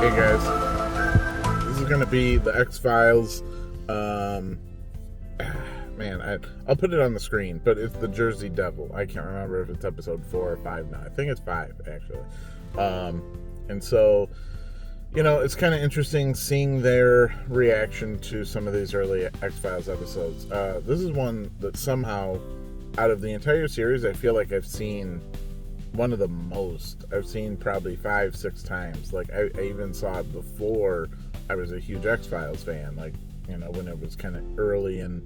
Hey guys, this is gonna be the X-Files. I'll put it on the screen, but it's the Jersey Devil. I can't remember if it's episode 4 or 5 now. I think it's 5 actually. And so, it's kind of interesting seeing their reaction to some of these early X-Files episodes. This is one that somehow, out of the entire series, I feel like I've seen one of the most. I've seen probably 5-6 times. Like I even saw it before I was a huge X-Files fan, like when it was kind of early in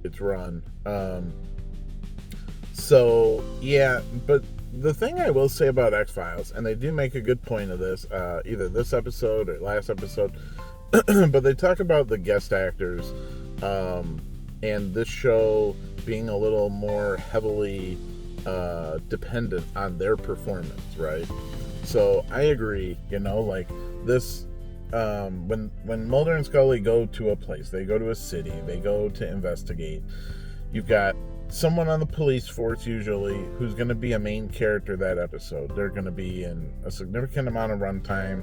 its run. So yeah, but the thing I will say about X-Files, and they do make a good point of this, either this episode or last episode, but they talk about the guest actors, and this show being a little more heavily dependent on their performance, right? So I agree, like this, when Mulder and Scully go to a place, they go to a city, they go to investigate, you've got someone on the police force usually who's going to be a main character that episode. They're going to be in a significant amount of runtime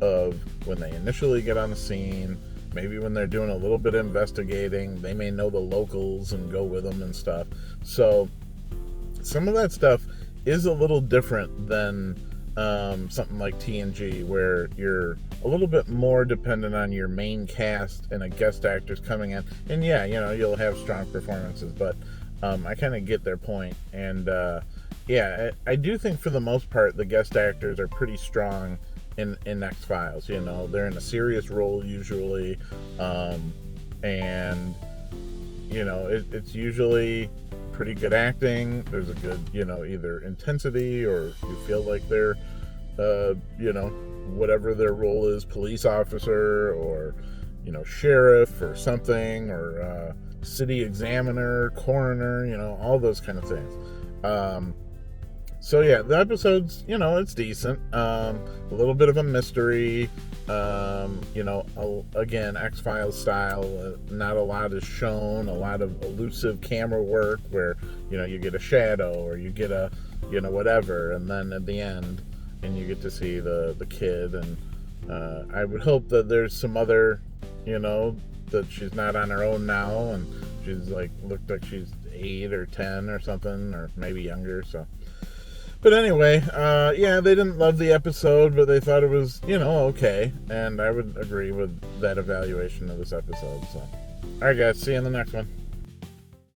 of when they initially get on the scene, maybe when they're doing a little bit of investigating, they may know the locals and go with them and stuff. So some of that stuff is a little different than something like TNG, where you're a little bit more dependent on your main cast and a guest actors coming in. And yeah, you'll have strong performances, but I kind of get their point. And yeah, I do think for the most part the guest actors are pretty strong in X-Files. They're in a serious role usually, and it's usually pretty good acting. There's a good, either intensity, or you feel like they're, whatever their role is, police officer or, sheriff or something, or city examiner, coroner, all those kind of things. So yeah, the episode's, it's decent. A little bit of a mystery. Again, X-Files style, not a lot is shown, a lot of elusive camera work where, you get a shadow or you get a, whatever, and then at the end, and you get to see the kid, and I would hope that there's some other, that she's not on her own now, and she's looked like she's 8 or 10 or something, or maybe younger, so. But anyway, yeah, they didn't love the episode, but they thought it was, okay. And I would agree with that evaluation of this episode. So, all right, guys, see you in the next one.